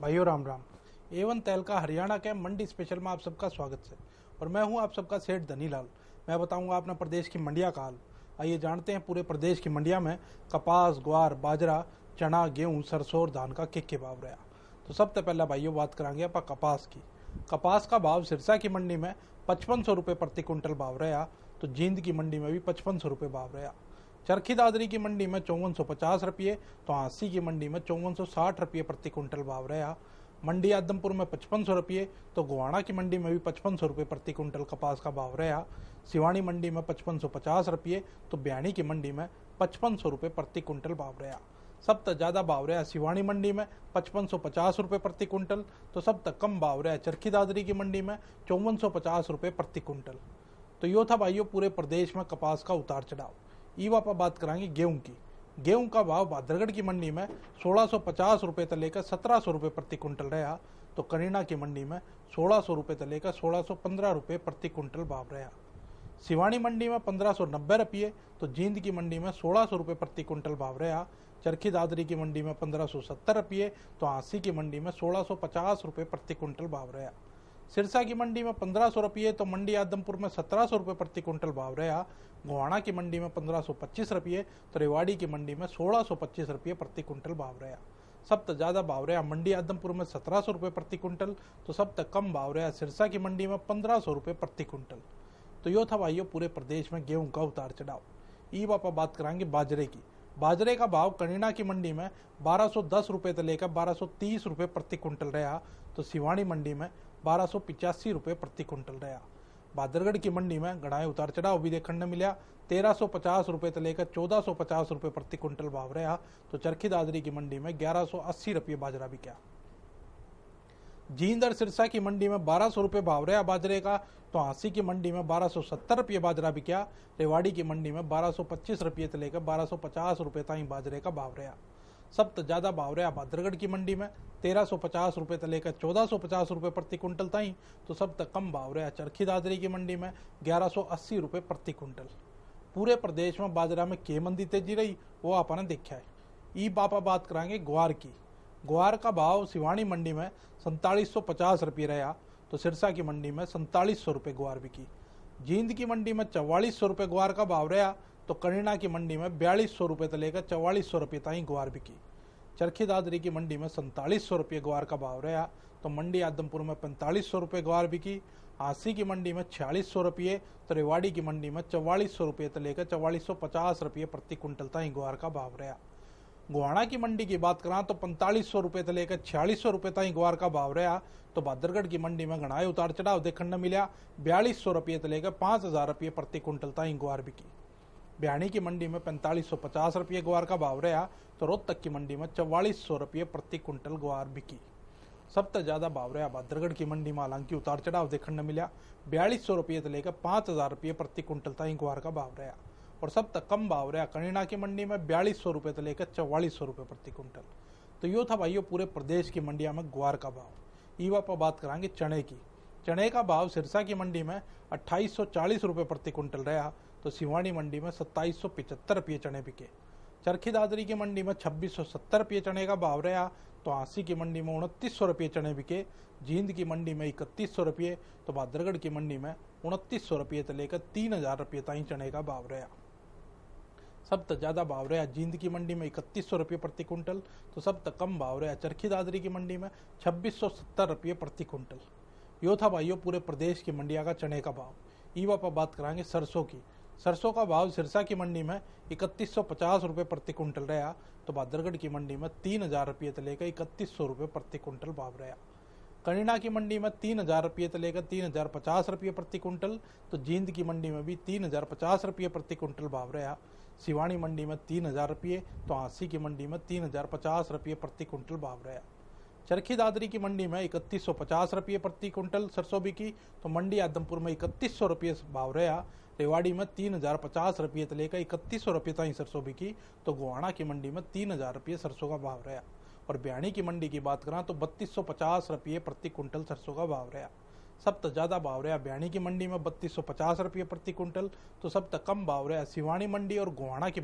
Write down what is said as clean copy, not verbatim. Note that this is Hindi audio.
भाइयों राम राम। एवन तहलका हरियाणा के मंडी स्पेशल में आप सबका स्वागत है और मैं हूं आप सबका सेठ धनीलाल। मैं बताऊंगा अपना प्रदेश की मंडिया का हाल। आइए जानते हैं पूरे प्रदेश की मंडिया में कपास, ग्वार, बाजरा, चना, गेहूं, सरसों और धान का के भाव रहा। तो सबसे पहले भाइयों बात करांगे आप कपास की। कपास का भाव सिरसा की मंडी में 5500 रुपये प्रति क्विंटल भाव रहा। तो जींद की मंडी में भी 5500 रुपये भाव रहा। चरखी दादरी की मंडी में 5450 रुपये, तो हांसी की मंडी में 5460 रुपये प्रति क्विंटल भाव रहा। मंडी आदमपुर में 5500 रुपये, तो गोहाना की मंडी में भी 5500 रुपये प्रति क्विंटल कपास का भाव रहा। सिवानी मंडी में 5550 रुपये, तो ब्याणी की मंडी में 5500 रुपये प्रति क्विंटल भाव रहा। सबसे ज्यादा भाव रहा सिवानी मंडी में 5550 रुपये प्रति क्विंटल, तो सबसे कम भाव रहा चरखी दादरी की मंडी में 5450 रुपये प्रति क्विंटल। तो यो था भाइयों पूरे प्रदेश में कपास का उतार चढ़ाव। ईवा पर बात कराएंगे गेहूं की। गेहूं का भाव भादरगढ़ की मंडी में 1650 रुपये से लेकर 1700 रुपये प्रति क्विंटल रहा। तो करीना की मंडी में 1600 रुपये से लेकर 1615 रुपये प्रति क्विंटल भाव रहा। सिवानी मंडी में 1590 रुपये, तो जींद की मंडी में 1600 रुपये प्रति क्विंटल भाव रहा। चरखी दादरी की मंडी में 1570 रुपये, तो हांसी की मंडी में 1650 रुपये प्रति क्विंटल भाव रहा। सिरसा की मंडी में 1500 रुपये, तो मंडी आदमपुर में 1700 रुपये प्रति क्विंटल भाव रहा। गोहाना की मंडी में 1525 रुपये, तो रेवाड़ी की मंडी में 1625 रुपये प्रति क्विंटल भाव रहा। सबसे ज्यादा भाव रहा मंडी आदमपुर में 1700 रुपये प्रति क्विंटल, तो सबसे कम भाव रहा सिरसा की मंडी में 1500 रुपये प्रति क्विंटल। तो यो था भाइयों पूरे प्रदेश में गेहूं का उतार चढ़ाव। ई वापस बात कराएंगे बाजरे की। बाजरे का भाव करीना की मंडी में 1210 रुपये से लेकर 1230 रुपये प्रति क्विंटल रहा। तो सिवानी मंडी में 1285 रुपये प्रति क्विंटल रहा। भादरगढ़ की मंडी में गणाए उतार चढ़ाव भी देखने मिला। 1350 रुपये से लेकर 1450 रुपये प्रति क्विंटल भाव रहा। तो चरखी दादरी की मंडी में 1180 रुपये बाजरा बिका। जींद और सिरसा की मंडी में 1200 रुपये भाव रहा बाजरे का। तो हांसी की मंडी में 1270 रुपये बाजरा बिका। रेवाड़ी की मंडी में 1225 रुपये से लेकर 1250 रुपये तक बाजरे का भाव रहा। सबसे ज्यादा भाव रहा भादरगढ़ की मंडी में 1350 रुपये से लेकर 1450 रुपये प्रति क्विंटल ताई। तो सबसे कम भाव रहा चरखी दादरी की मंडी में 1180 रुपये प्रति क्विंटल। पूरे प्रदेश में बाजरा में के मंदी तेजी रही वो आपने देखा है। ई बापा बात कराएंगे ग्वार की। ग्वार का भाव सिवानी मंडी में 4750 रुपये रहा। तो सिरसा की मंडी में 4700 रुपये ग्वार बिकी। जींद की मंडी में 4400 रुपये ग्वार का भाव रहा। तो करीना की मंडी में 4200 रुपये से लेकर 4400 रुपये तक ग्वार बिकी। चरखी दादरी की मंडी में 4700 रुपये ग्वार का भाव रहा। तो मंडी आदमपुर में 4500 रुपये ग्वार बिकी। हांसी की मंडी में 4600 रुपये, तो रेवाड़ी की मंडी में 4400 रुपये से लेकर 4450 रुपये प्रति क्विंटल तक ग्वार का भाव रहा। गोहाना की मंडी की बात करा तो 4500 रुपये से लेकर 4600 रुपये तक ग्वार का भाव रहा। तो भादरगढ़ की मंडी में गणाए उतार चढ़ाव देखने मिला। 4200 रुपये से लेकर 5000 रुपये प्रति क्विंटल तक ग्वार बिकी। ब्याणी की मंडी में 4550 रुपये ग्वार का भाव रहा। तो रोहतक की मंडी में 4400 रुपये प्रति क्विंटल ग्वार बिकी। सबसे ज्यादा भाव रहा भादरगढ़ की मंडी में हालांकि उतार चढ़ाव देखने मिला। 4200 रुपये से लेकर 5000 रुपये प्रति क्विंटल तक ग्वार का भाव रहा। और सबसे कम भाव रहा करीना की मंडी में 4200 रुपये से लेकर 4400 रुपये प्रति क्विंटल। तो यो था भाइयों पूरे प्रदेश की मंडिया में ग्वार का भाव। ईवा पर बात कराएंगे चने की। चने का भाव सिरसा की मंडी में 2840 रुपये प्रति क्विंटल रहा। तो सिवानी मंडी में 2775 रुपये चने बिके। चरखी दादरी की मंडी में 2670 रुपये चने का भाव रहा। तो हांसी की मंडी में 2900 रुपये चने बिके। जींद की मंडी में 3100 रुपये, तो भादरगढ़ की मंडी में 2900 रुपये से लेकर 3000 रुपये तक चने का भाव रहा। सबसे ज्यादा भाव रहा जींद की मंडी में 3100 रुपये प्रति क्विंटल। तो सबसे कम भाव रहा चरखी दादरी की मंडी में 2670 रुपये प्रति क्विंटल। यो था भाइयों पूरे प्रदेश की मंडिया का चने का भाव। ईवा पर बात कराएंगे सरसों की। सरसों का भाव सिरसा की मंडी में 3150 रुपये प्रति क्विंटल रहा। तो भादरगढ़ की मंडी में 3000 रुपये से लेकर 3100 रुपये प्रति क्विंटल भाव रहा। करीना की मंडी में 3000 रुपये से लेकर 3050 रुपये प्रति क्विंटल। तो जींद की मंडी में भी 3050 रुपये प्रति क्विंटल भाव रहा। सिवानी मंडी में 3000 रुपये, तो हांसी की मंडी में 3050 रुपये प्रति क्विंटल भाव रहा। चरखी दादरी की मंडी में 3150 रुपये प्रति क्विंटल सरसों बिकी। तो मंडी आदमपुर में 3100 रुपये भाव रहा। रेवाड़ी में 3050 रुपये से लेकर 3100 रुपये तक सरसों बिकी। तो गोहाना की मंडी में 3000 रुपये सरसों का भाव रहा। और ब्याणी की मंडी की बात करें तो 3250 रुपये प्रति क्विंटल सरसों का भाव रहा। सबसे ज्यादा भाव रहा ब्याणी की मंडी में 3250 रुपये प्रति क्विंटल। तो सबसे कम भाव रहा सिवानी मंडी और गोहाना की